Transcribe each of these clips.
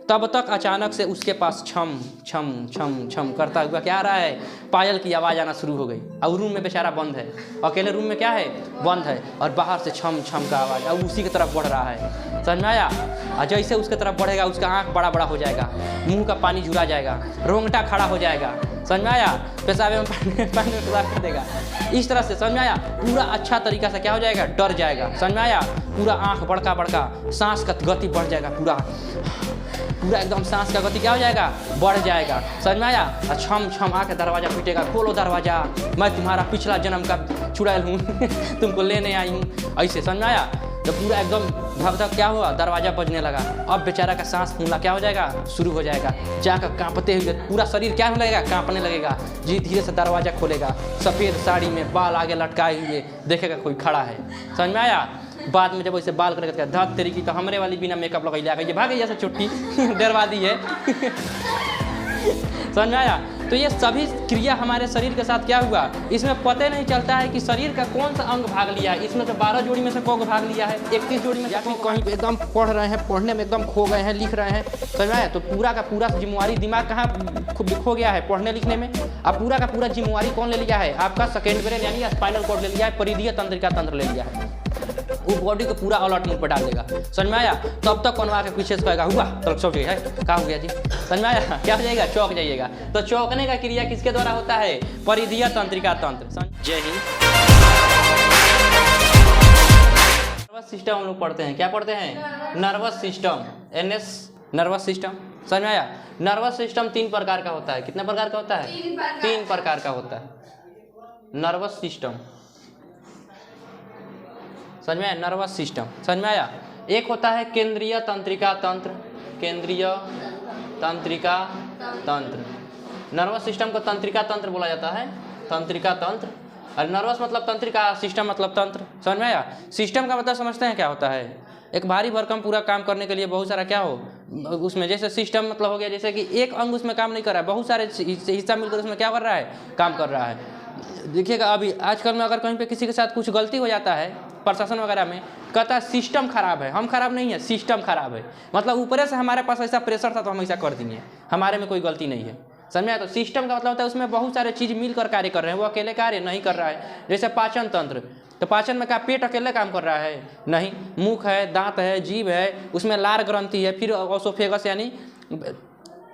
तब तक अचानक से उसके पास छम छम छम छम करता हुआ क्या आ रहा है, पायल की आवाज़ आना शुरू हो गई। और रूम में बेचारा बंद है, अकेले रूम में क्या है, बंद है, और बाहर से छम छम का आवाज़, और उसी की तरफ बढ़ रहा है। समझ में आया? और जैसे उसके तरफ बढ़ेगा उसका आँख बड़ा बड़ा हो जाएगा, मुँह का पानी जुड़ा जाएगा, रोंगटा खड़ा हो जाएगा। समझ में आया? पेशाब में पानी में पेशाब कर देगा। इस तरह से समझ में आया? पूरा अच्छा तरीका से क्या हो जाएगा, डर जाएगा। समझ में आया? पूरा आँख बड़का बड़का, सांस का गति बढ़ जाएगा, पूरा एकदम सांस का गति क्या हो जाएगा, बढ़ जाएगा। समझ में आया? और छम छम आके दरवाज़ा पीटेगा, खोलो दरवाज़ा, मैं तुम्हारा पिछला जन्म का चुड़ैल हूँ तुमको लेने आई हूँ, ऐसे। समझ में आया? तो पूरा एकदम धक धक क्या हुआ, दरवाज़ा बजने लगा। अब बेचारा का सांस फूलना क्या हो जाएगा, शुरू हो जाएगा। जाकर कांपते हुए पूरा शरीर क्या होने लगेगा, कांपने लगेगा। जी धीरे से दरवाज़ा खोलेगा, सफ़ेद साड़ी में बाल आगे लटकाए हुए देखेगा कोई खड़ा है। समझ में आया? बाद में जब वैसे बाल करेगा, धत तेरी की तो हमरे वाली बिना मेकअप लगा ले ये भाग ऐसा छुट्टी डरवा दी है समझ में आया? तो ये सभी क्रिया हमारे शरीर के साथ क्या हुआ, इसमें पता नहीं चलता है कि शरीर का कौन सा अंग भाग लिया है। इसमें तो 12 जोड़ी में से कौन भाग लिया है, 31 जोड़ी में, या फिर कहीं पे एकदम पढ़ रहे हैं, पढ़ने में एकदम खो गए हैं, लिख रहे हैं। समझ में आया? तो पूरा का पूरा जिम्मेवारी दिमाग कहाँ खो गया है, पढ़ने लिखने में। अब पूरा का पूरा जिम्मेवारी कौन ले लिया है, आपका सेकेंड ब्रेन यानी स्पाइनल कॉर्ड ले लिया है, परिधीय तंत्रिका तंत्र ले लिया है। वो बॉडी को पूरा अलर्ट मोड पर डाल देगा। समझ में आया? तब तक कौन के पीछे से कहेगा हुआ तो चौक है, क्या हो गया जी? समझ में आया? क्या हो जाएगा, चौक जाइएगा। तो चौकने का क्रिया किसके द्वारा होता है, परिधीय तंत्रिका तंत्र। जय हिंद। नर्वस सिस्टम हम लोग पढ़ते हैं, क्या पढ़ते हैं, nervous system, NS nervous system. समझ में आया? नर्वस सिस्टम 3 प्रकार का होता है। कितने प्रकार का होता है, 3 प्रकार का होता है नर्वस सिस्टम। समझ में आया? नर्वस सिस्टम समझ में आया? एक होता है केंद्रीय तंत्रिका तंत्र, केंद्रीय तंत्रिका तंत्र। नर्वस सिस्टम को तंत्रिका तंत्र बोला जाता है, तंत्रिका तंत्र। और नर्वस मतलब तंत्रिका, सिस्टम मतलब तंत्र। समझ में आया? सिस्टम का मतलब समझते हैं क्या होता है, एक भारी भरकम पूरा काम करने के लिए बहुत सारा क्या हो उसमें, जैसे सिस्टम मतलब हो गया जैसे कि एक अंग उसमें काम नहीं कर रहा है, बहुत सारे हिस्सा मिलकर उसमें क्या कर रहा है, काम कर रहा है। देखिएगा अभी आजकल में अगर कहीं पे किसी के साथ कुछ गलती हो जाता है प्रशासन वगैरह में, कहता है सिस्टम खराब है, हम खराब नहीं है, सिस्टम खराब है। मतलब ऊपर से हमारे पास ऐसा प्रेशर था तो हम ऐसा कर दिए, हमारे में कोई गलती नहीं है। समझ में आया? तो सिस्टम का मतलब होता है उसमें बहुत सारे चीज़ मिलकर कार्य कर रहे हैं, वो अकेले कार्य नहीं कर रहा है। जैसे पाचन तंत्र, तो पाचन में क्या पेट अकेले काम कर रहा है, नहीं, मुख है, दांत है, जीभ है, उसमें लार ग्रंथि है, फिर ओसोफेगस यानी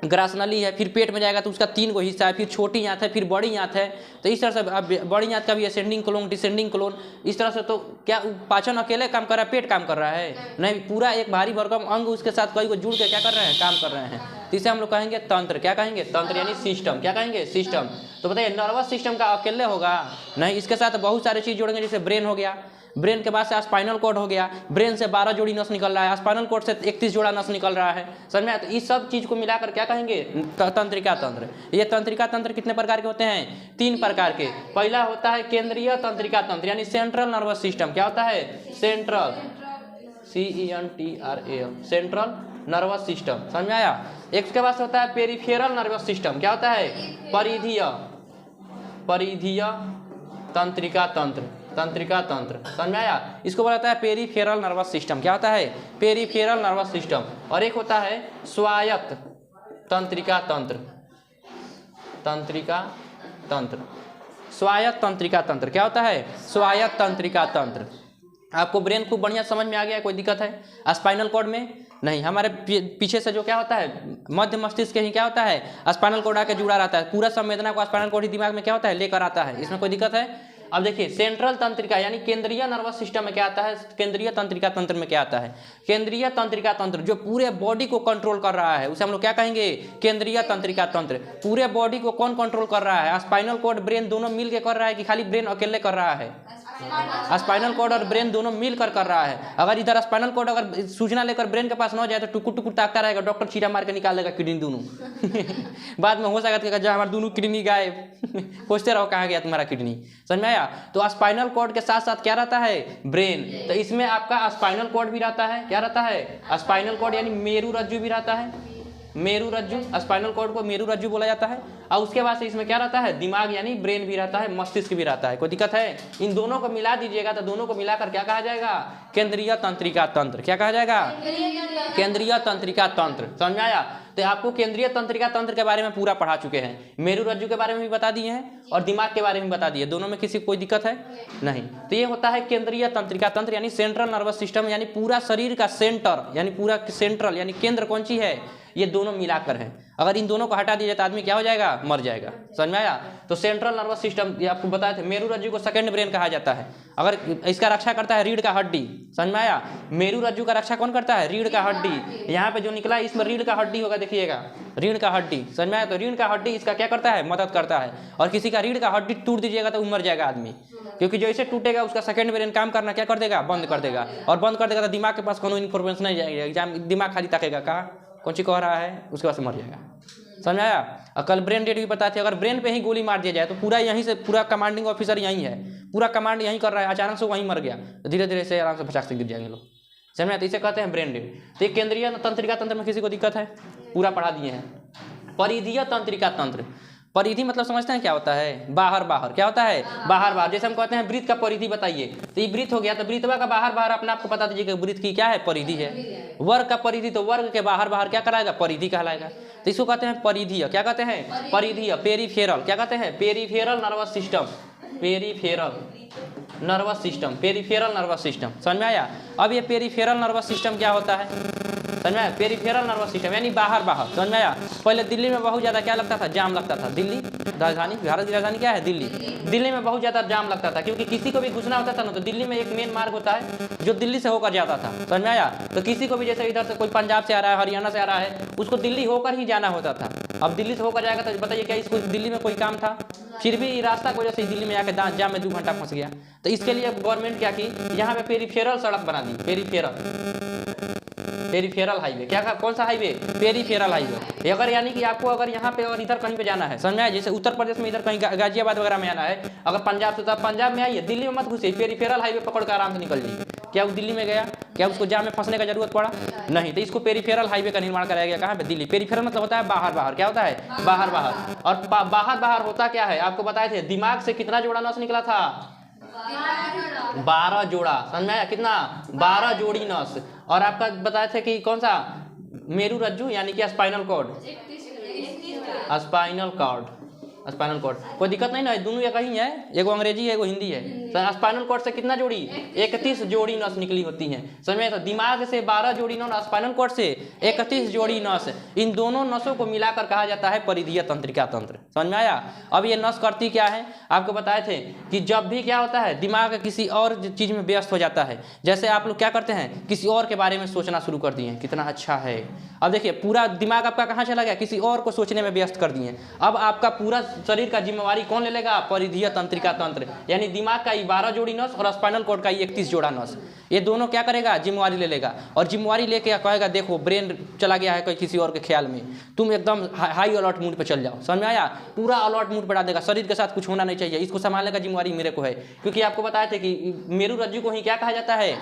ग्रासनली है, फिर पेट में जाएगा तो उसका 3 गो हिस्सा है, फिर छोटी आंत है, फिर बड़ी आंत है। तो इस तरह से अब बड़ी आंत का भी असेंडिंग कोलोन, डिसेंडिंग कोलोन, इस तरह से। तो क्या पाचन अकेले काम कर रहा है, पेट काम कर रहा है, नहीं, पूरा एक भारी भरकम अंग उसके साथ कई को जुड़ के क्या कर रहे हैं, काम कर रहे हैं। तो इसे हम लोग कहेंगे तंत्र। क्या कहेंगे, तंत्र यानी सिस्टम। क्या कहेंगे, सिस्टम। तो बताइए नर्वस सिस्टम का अकेले होगा नहीं, इसके साथ बहुत सारे चीज़ जोड़ेंगे। जैसे ब्रेन हो गया, ब्रेन के बाद से स्पाइनल कॉर्ड हो गया, ब्रेन से 12 जोड़ी नस निकल रहा है, स्पाइनल कॉर्ड से 31 जोड़ा नस निकल रहा है। समझ में? तो इस सब चीज़ को मिलाकर क्या कहेंगे, तंत्रिका तंत्र। ये तंत्रिका तंत्र कितने प्रकार के होते हैं, 3 प्रकार के। पहला होता है केंद्रीय तंत्रिका तंत्र यानी सेंट्रल नर्वस सिस्टम। क्या होता है, central, CENTRAL, central nervous system. समझ में आया? एक के बाद होता है पेरिफेरल नर्वस सिस्टम। क्या होता है, परिधीय तंत्रिका तंत्र, तंत्रिका तंत्र। समझ में आया? इसको बोला जाता है पेरिफेरल नर्वस सिस्टम। क्या होता है, पेरिफेरल नर्वस सिस्टम। और एक होता है स्वायत्त तंत्रिका तंत्र, तंत्रिका तंत्र, स्वायत्त तंत्रिका तंत्र। क्या होता है, स्वायत्त तंत्रिका तंत्र। आपको ब्रेन खूब बढ़िया समझ में आ गया, कोई दिक्कत है? स्पाइनल कॉर्ड में नहीं, हमारे पीछे से जो क्या होता है, मध्य मस्तिष्क ही क्या होता है, स्पाइनल कॉर्ड आके जुड़ा रहता है। पूरा संवेदना को स्पाइनल कॉर्ड ही दिमाग में क्या होता है, लेकर आता है। इसमें कोई दिक्कत है? अब देखिए सेंट्रल तंत्रिका यानी केंद्रीय नर्वस सिस्टम में क्या आता है, केंद्रीय तंत्रिका तंत्र में क्या आता है, केंद्रीय तंत्रिका तंत्र जो पूरे बॉडी को कंट्रोल कर रहा है उसे हम लोग क्या कहेंगे, केंद्रीय तंत्रिका तंत्र। पूरे बॉडी को कौन कंट्रोल कर रहा है, स्पाइनल कॉर्ड ब्रेन दोनों मिल के कर रहा है कि खाली ब्रेन अकेले कर रहा है? स्पाइनल कॉर्ड और ब्रेन दोनों मिलकर कर रहा है। अगर इधर स्पाइनल कॉर्ड अगर सूचना लेकर ब्रेन के पास न जाए तो टुकुर टुकुर ताकता रहेगा, डॉक्टर चीरा मार के निकाल देगा किडनी दोनों बाद में हो सकता है हमारे दोनों किडनी गायब, खोजते रहो कहाँ गया तुम्हारा किडनी। समझ में आया? तो स्पाइनल कॉर्ड के साथ साथ क्या रहता है, ब्रेन। तो इसमें आपका स्पाइनल कॉर्ड भी रहता है। क्या रहता है, स्पाइनल कॉर्ड यानी मेरु रज्जु भी रहता है, मेरु रज्जु, स्पाइनल कॉर्ड को मेरु रज्जु बोला जाता है। और उसके बाद से इसमें क्या रहता है, दिमाग यानी ब्रेन भी रहता है, मस्तिष्क भी रहता है। कोई दिक्कत है? इन दोनों को मिला दीजिएगा तो दोनों को मिलाकर क्या कहा जाएगा, केंद्रीय तंत्रिका तंत्र। क्या कहा जाएगा? केंद्रीय तंत्रिका तंत्र। समझ में आया? तो आपको केंद्रीय तंत्रिका तंत्र के बारे में पूरा पढ़ा चुके हैं, मेरु रज्जु के बारे में भी बता दिए हैं और दिमाग के बारे में बता दिए। दोनों में किसी को कोई दिक्कत है नहीं। तो ये होता है केंद्रीय तंत्रिका तंत्र यानी सेंट्रल नर्वस सिस्टम, यानी पूरा शरीर का सेंटर, यानी पूरा सेंट्रल यानी केंद्र कौन सी है, ये दोनों मिलाकर है। अगर इन दोनों को हटा दिया जाए तो आदमी क्या हो जाएगा? मर जाएगा। समझ में आया? तो सेंट्रल नर्वस सिस्टम ये आपको बताए थे, मेरु रज्जु को सेकंड ब्रेन कहा जाता है। अगर इसका रक्षा करता है रीढ़ का हड्डी। समझ में आया? मेरु रज्जु का रक्षा कौन करता है? रीढ़ का हड्डी। यहाँ पे जो निकला है इसमें रीढ़ का हड्डी होगा, देखिएगा रीढ़ का हड्डी। समझ में आया? तो रीढ़ का हड्डी इसका क्या करता है? मदद करता है। और किसी का रीढ़ का हड्डी टूट दीजिएगा तो मर जाएगा आदमी, क्योंकि जैसे टूटेगा उसका सेकंड ब्रेन काम करना क्या कर देगा? बंद कर देगा। और बंद कर देगा तो दिमाग के पास कोनो इन्फॉर्मेशन नहीं जाएगा, एग्जाम दिमाग खाली ताकेगा कहाँ कौन सी कह रहा है, उसके बाद से मर जाएगा। समझ आया? और कल ब्रेन डेड भी बताते हैं, अगर ब्रेन पे ही गोली मार दिया जाए तो पूरा यहीं से पूरा कमांडिंग ऑफिसर यहीं है, पूरा कमांड यहीं कर रहा है, अचानक से वहीं मर गया तो धीरे धीरे से आराम से भचाक से गिर जाएंगे लोग। समझ में? तो इसे कहते हैं ब्रेन डेड। तो केंद्रीय तंत्रिका तंत्र में किसी को दिक्कत है? पूरा पढ़ा दिए हैं। परिधीय तंत्रिका तंत्र, परिधि मतलब समझते हैं क्या होता है? बाहर बाहर। क्या होता है? बाहर बाहर। जैसे हम कहते हैं वृत्त का परिधि बताइए, तो ये वृत्त हो गया, तो वृत्तवा का बाहर बाहर अपने आपको बता दीजिए कि वृत्त की क्या है? परिधि है। वर्ग का परिधि, तो वर्ग के बाहर बाहर क्या कराएगा? परिधि कहलाएगा। तो इसको कहते हैं परिधीय। क्या कहते हैं? परिधीय। पेरीफेरल। क्या कहते हैं? Peripheral nervous system. Peripheral nervous system, peripheral nervous system. समझ में आया? अब ये पेरीफेरल नर्वस सिस्टम क्या होता है? समझ में आया? पेरीफेरल नर्वस सिस्टम यानी बाहर बाहर। समझ में आया? पहले दिल्ली में बहुत ज़्यादा क्या लगता था? जाम लगता था। दिल्ली राजधानी, भारत की राजधानी क्या है? दिल्ली। दिल्ली में बहुत ज़्यादा जाम लगता था, क्योंकि किसी को भी घुसना होता था ना, तो दिल्ली में एक मेन मार्ग होता है जो दिल्ली से होकर जाता था। समझ में आया? तो किसी को भी जैसे इधर से कोई पंजाब से आ रहा है, हरियाणा से आ रहा है, उसको दिल्ली होकर ही जाना होता था। अब दिल्ली से होकर जाएगा तो बताइए क्या इसको दिल्ली में कोई काम था? फिर भी रास्ता की वजह से दिल्ली में आकर जाम में 2 घंटा फंस गया। तो इसके लिए गवर्नमेंट क्या की, यहाँ पे पेरीफेरल सड़क बना दी। Peripheral highway. क्या कौन सा हाईवे? Peripheral highway. अगर यानी कि आपको अगर यहाँ पे और इधर कहीं पे जाना है, समझ में आया? जैसे उत्तर प्रदेश में इधर कहीं गाजियाबाद वगैरह में आना है, अगर पंजाब से, तो पंजाब में आइए, दिल्ली में मत घुसिए, पेरीफेरल हाईवे पकड़ कर आराम से निकल जाइए। क्या वो दिल्ली में गया? क्या उसको जाम में फंसने का जरूरत पड़ा? नहीं। तो इसको पेरीफेरल हाईवे का निर्माण कराया गया। कहाँ पे? दिल्ली। पेरीफेरल मतलब होता है बाहर बाहर। क्या होता है? बाहर बाहर। और बाहर बाहर होता क्या है? आपको बताए थे, दिमाग से कितना जोड़ा नस निकला था? 12 जोड़ा। समझ में आया? कितना? 12 जोड़ी नस। और आपका बताए थे कि कौन सा? मेरु रज्जु यानी कि spinal cord. Spinal cord, spinal cord. कोई दिक्कत नहीं ना, दोनों एक ही है, एगो अंग्रेजी है एगो हिंदी है। तो स्पाइनल कॉर्ड से कितना जोड़ी? 31 जोड़ी नस निकली होती हैं। समझ में? तो दिमाग से 12 जोड़ी नस, स्पाइनल कॉर्ड से 31 जोड़ी नस, इन दोनों नसों को मिलाकर कहा जाता है परिधीय तंत्रिका तंत्र। समझ में आया? अब ये नस करती क्या है? आपको बताए थे कि जब भी क्या होता है, दिमाग किसी और चीज में व्यस्त हो जाता है, जैसे आप लोग क्या करते हैं, किसी और के बारे में सोचना शुरू कर दिए, कितना अच्छा है। अब देखिए पूरा दिमाग आपका कहाँ चला गया? किसी और को सोचने में व्यस्त कर दिए। अब आपका पूरा शरीर का जिम्मेवारी कौन ले लेगा? परिधीय तंत्रिका तंत्र, यानी दिमाग का 12 जोड़ी नस और स्पाइनल कॉर्ड का 31 जोड़ा नस, ये दोनों क्या करेगा? जिम्मेवारी ले लेगा। और जिम्मेवारी लेके कहेगा देखो ब्रेन चला गया है कोई किसी और के ख्याल में, तुम एकदम हाई अलर्ट मूड पे चल जाओ। समझ में आया? पूरा अलर्ट मूड पे डाल देगा, शरीर के साथ कुछ होना नहीं चाहिए, इसको संभालने का जिम्मेवारी मेरे को है। क्योंकि आपको बताया था कि मेरु रज्जु को ही क्या कहा जाता है?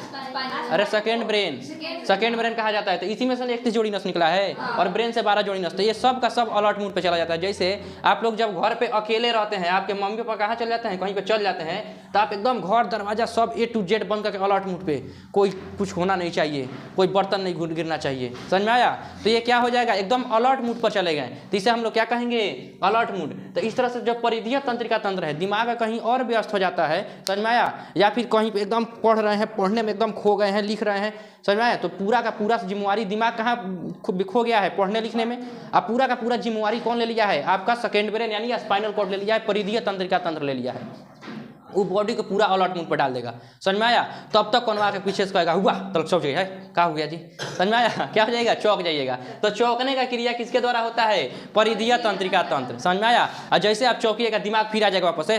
अरे सेकेंड ब्रेन, सेकेंड ब्रेन कहा जाता है। तो इसी में से 31 जोड़ी नस निकला है और ब्रेन से 12 जोड़ी नस, तो ये सब का सब अलर्ट मूड पे चला जाता है। जैसे आप लोग जब घर पे अकेले रहते हैं, आपके मम्मी पापा कहाँ चले जाते हैं? कहीं पे चल जाते हैं, तो आप एकदम घर दरवाजा सब A to Z बंद करके अलर्ट मूड पे, कोई कुछ होना नहीं चाहिए, कोई बर्तन नहीं गिरना चाहिए। समझ में आया? तो ये क्या हो जाएगा? एकदम अलर्ट मूड पर चले गए, तो इसे हम लोग क्या कहेंगे? Alert mood. तो इस तरह से जो परिधीय तंत्रिका तंत्र है, दिमाग कहीं और व्यस्त हो जाता है, समझ में आया? या फिर कहीं पे एकदम पढ़ रहे हैं, पढ़ने में एकदम खो गए हैं, लिख रहे हैं, समझ में आया? तो पूरा का पूरा जिम्मेवारी दिमाग कहाँ खो गया है? पढ़ने लिखने में। अब पूरा का पूरा जिम्मेवारी कौन ले लिया है? आपका सेकेंड ब्रेन यानी स्पाइनल कॉर्ड ले लिया है, परिधीय तंत्रिका तंत्र ले लिया है। वो बॉडी को पूरा अलर्ट मूड पर डाल देगा। समझ में आया? तब तक कौन आके पीछे से कहेगा हुआ तो चौक जाइए, क्या हो गया जी? समझ में आया? क्या हो जाएगा? चौक जाइएगा। तो चौकने का क्रिया किसके द्वारा होता है? परिधीय तंत्रिका तंत्र। समझ में आया? और जैसे आप चौकिएगा दिमाग फिर आ जाएगा वापस से,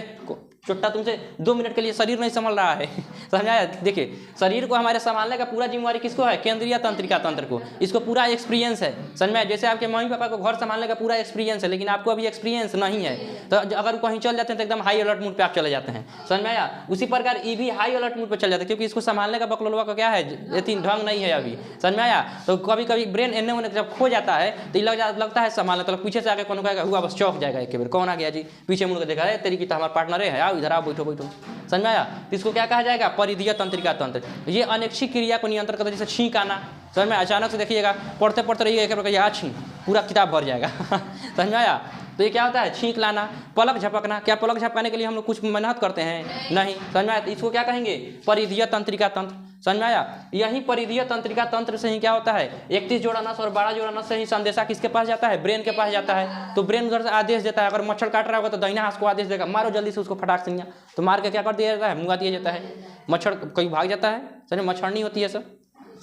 चुट्टा तुमसे 2 मिनट के लिए शरीर नहीं संभल रहा है। समझ आया? देखिए शरीर को हमारे संभालने का पूरा जिम्मेवारी किसको है? केंद्रीय तंत्रिका तंत्र को। इसको पूरा एक्सपीरियंस है। समझ में आया? जैसे आपके मम्मी पापा को घर संभालने का पूरा एक्सपीरियंस है, लेकिन आपको अभी एक्सपीरियंस नहीं है, तो अगर कहीं चल जाते हैं तो एकदम हाई अलर्ट मूड पे आप चले जाते हैं। समझ में आया? उसी प्रकार ये भी हाई अलर्ट मूड पे चल जाते हैं, क्योंकि इसको संभालने का बकलोलवा का क्या है? इतनी ढंग नहीं है अभी। समझ में आया? तो कभी कभी ब्रेन एने ओने जब खो जाता है तो लगता है संभालने, तो पीछे से आके कौन कहेगा हुआ, बस चौक जाएगा एक बार, कौन आ गया जी? पीछे मुड़ के देखा है तेरी की तो हमारा पार्टनर है, आओ आओ इधर आओ, बैठो बैठो, समझ में आया। तो इसको क्या कहा जाएगा, परिधीय तंत्रिका तंत्र। ये अनैच्छिक क्रिया को नियंत्रण करता है, जैसे छींक आना, समझ में, अचानक से देखिएगा पढ़ते पढ़ते रहिए एक प्रकार छींक, पूरा किताब भर जाएगा समझ में आया। तो ये क्या होता है, छींक लाना। पलक झपकना, क्या पलक झपकाने के लिए हम लोग कुछ मेहनत करते हैं, नहीं, समझ में आया। तो इसको क्या कहेंगे, परिधीय तंत्रिका तंत्र, समझ में आया। यही परिधीय तंत्रिका तंत्र से ही क्या होता है, 31 जोड़ा नस और 12 जोड़ा नस से ही संदेशा किसके पास जाता है, ब्रेन के पास जाता है। तो ब्रेन उधर से आदेश देता है, अगर मच्छर काट रहा होगा तो दाहिना हाथ को आदेश देगा, मारो जल्दी से उसको फटाक से, तो मार के क्या कर दिया जाता है, मुंगा दिया जाता है, मच्छर कहीं भाग जाता है, समझ, मच्छरनी होती है सब,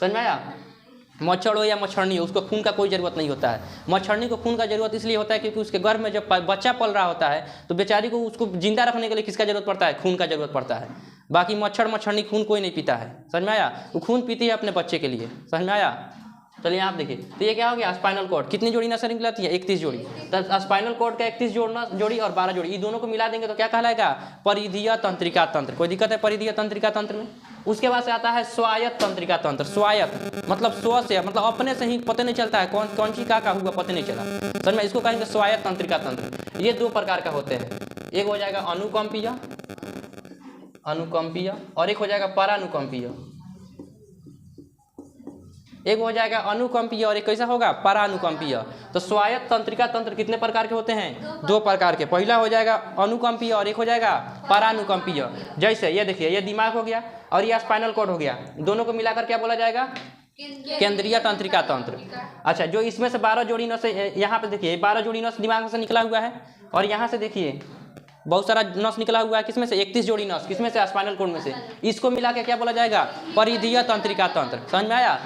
समझ में आया। मच्छर हो या मच्छरनी हो, उसको खून का कोई ज़रूरत नहीं होता है। मच्छरनी को खून का जरूरत इसलिए होता है क्योंकि उसके गर्भ में जब बच्चा पल रहा होता है तो बेचारी को उसको जिंदा रखने के लिए किसका जरूरत पड़ता है, खून का जरूरत पड़ता है। बाकी मच्छर मच्छरनी खून कोई नहीं पीता है, समझ में आया। वो खून पीती है अपने बच्चे के लिए, समझ में आया। चलिए आप देखिए, तो ये क्या हो गया, स्पाइनल कॉर्ड। कितनी जोड़ी नसें निकलती है, 31 जोड़ी। तो स्पाइनल कॉर्ड का 31 जोड़ी और 12 जोड़ी, ये दोनों को मिला देंगे तो क्या कहलाएगा, परिधीय तंत्रिका तंत्र। कोई दिक्कत है परिधीय तंत्रिका तंत्र में। उसके बाद से आता है स्वायत्त तंत्रिका तंत्र। स्वायत्त मतलब स्व से, मतलब अपने से ही पता नहीं चलता है कौन सी का हुआ, पता नहीं चला, समझ में, इसको कहेंगे स्वायत्त तंत्रिका तंत्र। ये 2 प्रकार का होते हैं, एक हो जाएगा अनुकंपीय और एक हो जाएगा परानुकंपीय। एक हो जाएगा अनुकंपीय और एक कैसा होगा, परानुकंपीय। तो स्वायत्त तंत्रिका तंत्र कितने प्रकार के होते हैं, 2 प्रकार के। पहला हो जाएगा अनुकंपीय और एक हो जाएगा परानुकंपीय। जैसे ये देखिए, ये दिमाग हो गया और ये स्पाइनल कॉर्ड हो गया, दोनों को मिलाकर क्या बोला जाएगा, केंद्रीय तंत्रिका तंत्र। अच्छा, जो इसमें से 12 जोड़ी नस, यहाँ पे देखिए 12 जोड़ी नस दिमाग से निकला हुआ है और यहाँ से देखिए बहुत सारा नस निकला हुआ है, किसमें से, 31 जोड़ी नस, किसमें से, स्पाइनल कॉर्ड में से। इसको मिला के क्या बोला जाएगा, परिधीय तंत्रिका तंत्र, समझ में आया।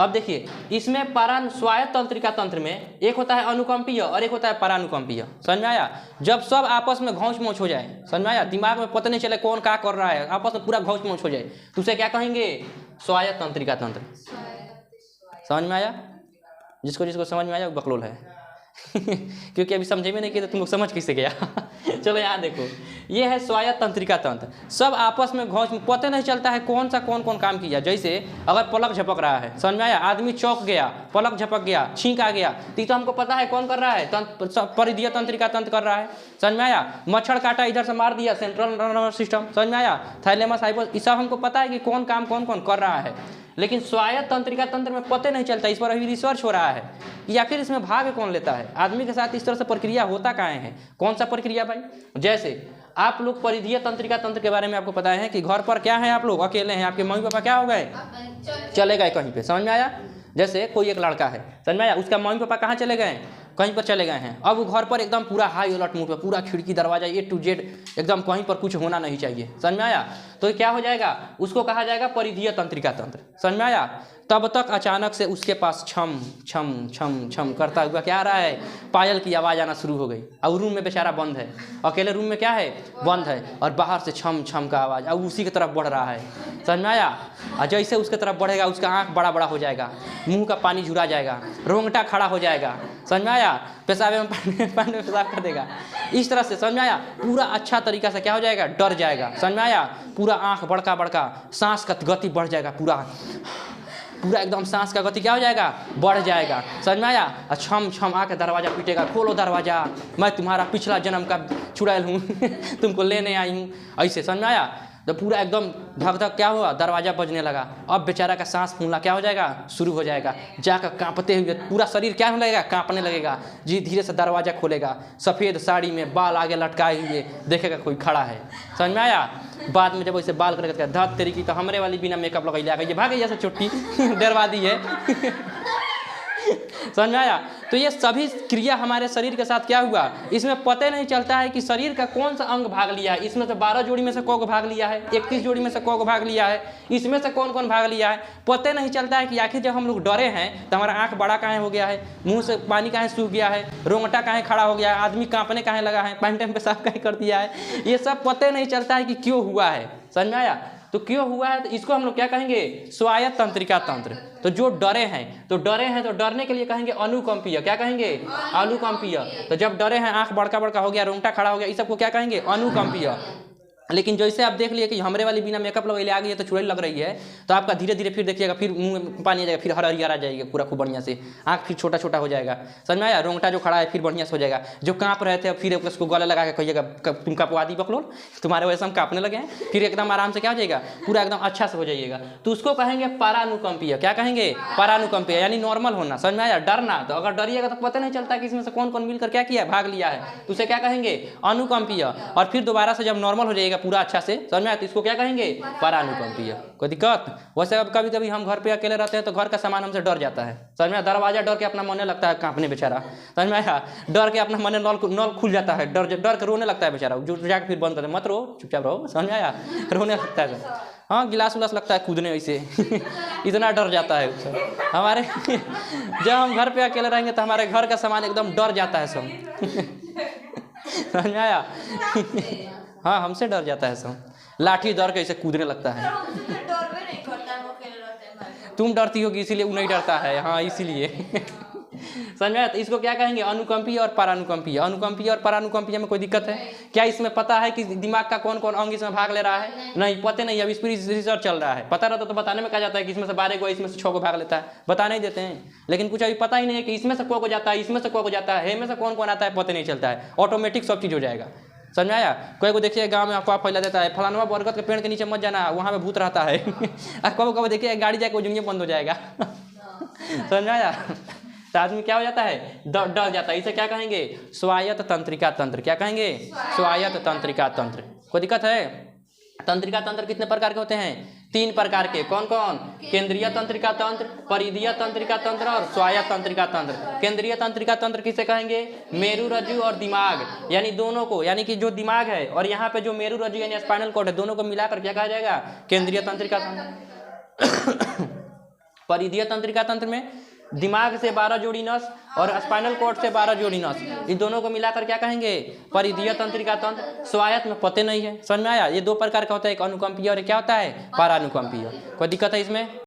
अब देखिए, इसमें स्वायत्त तंत्रिका तंत्र में एक होता है अनुकंपीय और एक होता है परानुकंपीय, समझ में आया। जब सब आपस में घौंच मौच हो जाए, समझ में आया, दिमाग में पता नहीं चले कौन क्या कर रहा है, आपस में पूरा घौंच मौच हो जाए, तो उसे क्या कहेंगे, स्वायत्त तंत्रिका तंत्र, समझ में आया। जिसको जिसको समझ में आया वो बकलोल है क्योंकि अभी समझे में नहीं किया तो तुम लोग समझ किससे गया चलो यहाँ देखो, ये है स्वायत्त तंत्रिका तंत्र। सब आपस में घौंच, पता नहीं चलता है कौन कौन काम किया। जैसे अगर पलक झपक रहा है, समझ में आया, आदमी चौंक गया, पलक झपक गया, छींक आ गया, तो हमको पता है कौन कर रहा है, परिधीय तंत्रिका तंत्र कर रहा है, समझ में आया। मच्छर काटा, इधर से मार दिया, सेंट्रल नर्वस सिस्टम, समझ में आया, थाइलेमस हाइपोथैलेमस, ये सब हमको पता है कि कौन काम कौन कर रहा है। लेकिन स्वायत्त तंत्रिका तंत्र में पता नहीं चलता। इस पर अभी रिसर्च हो रहा है कि आखिर इसमें भाग कौन लेता है, आदमी के साथ इस तरह से प्रक्रिया होता कहाँ है, कौन सा प्रक्रिया भाई। जैसे आप लोग परिधीय तंत्रिका तंत्र के बारे में आपको पता है कि घर पर क्या है, आप लोग अकेले हैं, आपके मम्मी पापा क्या हो गए, चले गए कहीं पे, समझ में आया। जैसे कोई एक लड़का है, समझ में आया, उसका मम्मी पापा कहाँ चले गए, कहीं पर चले गए हैं। अब वो घर पर एकदम पूरा हाई अलर्ट मूड पे, पूरा खिड़की दरवाजा A to Z एकदम, कहीं पर कुछ होना नहीं चाहिए, समझ में आया। तो क्या हो जाएगा, उसको कहा जाएगा परिधीय तंत्रिका तंत्र, समझ में आया। तब तक अचानक से उसके पास छम छम छम छम करता हुआ क्या आ रहा है, पायल की आवाज़ आना शुरू हो गई। और रूम में बेचारा बंद है, अकेले रूम में क्या है, बंद है, और बाहर से छम छम का आवाज़, और उसी की तरफ बढ़ रहा है, समझ में आया। और जैसे उसके तरफ बढ़ेगा उसका आँख बड़ा बड़ा हो जाएगा, मुंह का पानी झुरा जाएगा, रोंगटा खड़ा हो जाएगा, समझ में आया, पेशाब में पानी में पेशाब कर देगा, इस तरह से, समझ में आया। पूरा अच्छा तरीका से क्या हो जाएगा, डर जाएगा, समझ में आया। पूरा आँख बड़का बड़का, सांस का गति बढ़ जाएगा, पूरा एकदम सांस का गति क्या हो जाएगा, बढ़ जाएगा, समझ में आया। और छम छम आके दरवाज़ा पीटेगा, खोलो दरवाज़ा, मैं तुम्हारा पिछला जन्म का चुड़ैल हूँ तुमको लेने आई हूँ, ऐसे, समझ में आया। तो पूरा एकदम धक धक क्या हुआ, दरवाज़ा बजने लगा। अब बेचारा का सांस फूलना क्या हो जाएगा, शुरू हो जाएगा, जाकर कांपते हुए पूरा शरीर क्या होने लगेगा, कांपने लगेगा। जी धीरे से दरवाज़ा खोलेगा, सफ़ेद साड़ी में, बाल आगे लटकाए हुए, देखेगा कोई खड़ा है, समझ में आया। बाद में जब वैसे बाल करके धक तेरी की, तो हमरे वाली बिना मेकअप लगाई आ गई, ये भागे जैसे चुट्टी डरवा दी है समझ में आया। तो ये सभी क्रिया हमारे शरीर के साथ क्या हुआ, इसमें पता नहीं चलता है कि शरीर का कौन सा अंग भाग लिया है। इसमें से 12 जोड़ी में से कौन भाग लिया है, 31 जोड़ी में से कौन भाग लिया है, इसमें से कौन कौन भाग लिया है, पता नहीं चलता है कि आखिर जब हम लोग डरे हैं तो हमारा आँख बड़ा कहाँ हो गया है, मुँह से पानी कहाँ सूख गया है, रोंगटा कहाँ खड़ा हो गया है, आदमी कांपने कहाँ लगा है, पैंट में पेशाब कहाँ कर दिया है, ये सब पता नहीं चलता है कि क्यों हुआ है, समझ में आया। तो क्यों हुआ है, तो इसको हम लोग क्या कहेंगे, स्वायत्त तंत्रिका तंत्र। तो जो डरे हैं तो डरने के लिए कहेंगे अनुकंपीय, क्या कहेंगे, अनुकंपीय। तो जब डरे हैं, आंख बड़का बड़का हो गया, रोंगटा खड़ा हो गया, इस सबको क्या कहेंगे, अनुकंपीय। लेकिन जैसे आप देख लिए कि हमरे वाली बिना मेकअप लगाए आ गई है तो चुड़ैल लग रही है, तो आपका धीरे धीरे फिर देखिएगा फिर मुंह में पानी आ जाएगा, फिर हरियर आ जाएगा पूरा खूब बढ़िया से, आँख फिर छोटा छोटा हो जाएगा, समझ में आया। रोंगटा जो खड़ा है फिर बढ़िया से हो जाएगा, जो काँप रहे थे फिर उसको गले लगा के कहिएगा तुम कपवा दी बकलोल, तुम्हारे वजह से हम काँपने लगे हैं, फिर एकदम आराम से क्या हो जाएगा, पूरा एकदम अच्छा से हो जाइएगा। तो उसको कहेंगे परानुकंपीय। क्या कहेंगे? परानुकंपीय, यानी नॉर्मल होना, समझ में आया। डरना, तो अगर डरिएगा तो पता नहीं चलता कि इसमें से कौन कौन मिलकर क्या किया, भाग लिया है, तो उसे क्या कहेंगे? अनुकंपीय। और फिर दोबारा से जब नॉर्मल हो जाएगा पूरा अच्छा से, समझ में आया, तो इसको क्या कहेंगे? परानुकंपीय। कोई दिक्कत? वैसे अब कभी कभी हम घर पे अकेले रहते हैं तो घर का सामान हमसे डर जाता है, समझ में आया। दरवाजा डर के अपना मरने लगता है कांपने बेचारा, समझ में आया। डर के अपना मन नल खुल जाता है, डर के रोने लगता है बेचारा, जो जाकर फिर बंद करते हैं, मत रो चुपचाप रहो, समझ में आया, रोने लगता है। हाँ, गिलास उलास लगता है कूदने वैसे इतना डर जाता है हमारे जब हम घर पे अकेले रहेंगे तो हमारे घर का सामान एकदम डर जाता है सब समझ में आया हाँ, हमसे डर जाता है सब, लाठी डर के ऐसे कूदने लगता है। तुम डरती होगी इसीलिए वो नहीं डरता है, हाँ इसीलिए समझ में आया। तो इसको क्या कहेंगे? अनुकंपीय और परानुकंपीय। अनुकंपीय और परानुकंपीय में कोई दिक्कत है क्या? इसमें पता है कि दिमाग का कौन कौन अंग इसमें भाग ले रहा है? नहीं, पता नहीं, अब इस पर रिसर्च चल रहा है। पता रहता तो बताने में कहा जाता है कि इसमें से 12 को, इसमें से 6 को भाग लेता है, बता नहीं देते हैं। लेकिन कुछ अभी पता ही नहीं है कि इसमें से को जाता है, इसमें से को जाता है, में से कौन कौन आता है, पता नहीं चलता है, ऑटोमेटिक सब चीज़ हो जाएगा, समझ में आया। कोई को देखिए गांव में अफवाह फैला देता है, फलाना बरगद के पेड़ के नीचे मत जाना, वहाँ पे भूत रहता है कब कब देखिए गाड़ी जाके जुंगिया बंद हो जाएगा समझ में आया। तो आदमी क्या हो जाता है? डर जाता है। इसे क्या कहेंगे? स्वायत्त तंत्रिका तंत्र। क्या कहेंगे? स्वायत्त तंत्रिका तंत्र। कोई दिक्कत है? तंत्रिका तंत्र कितने प्रकार के होते हैं? 3 प्रकार के। कौन कौन? केंद्रीय तंत्रिका तंत्र, परिधीय तंत्रिका तंत्र और स्वायत्त तंत्रिका तंत्र। केंद्रीय तंत्रिका तंत्र किसे कहेंगे? मेरु रज्जु और दिमाग, यानी दोनों को, यानी कि जो दिमाग है और यहाँ पे जो मेरु रज्जु यानी स्पाइनल कॉर्ड है, दोनों को मिलाकर क्या कहा जाएगा? केंद्रीय तंत्रिका तंत्र। परिधीय तंत्रिका तंत्र में दिमाग से 12 जोड़ी नस और स्पाइनल कॉर्ड से 12 जोड़ी नस, इन दोनों को मिलाकर क्या कहेंगे? परिधीय तंत्रिका तंत्र। स्वायत्त में पते नहीं है, समझ में आया। ये 2 प्रकार का होता है, एक अनुकंपीय और क्या होता है? परानुकंपीय। कोई दिक्कत है इसमें?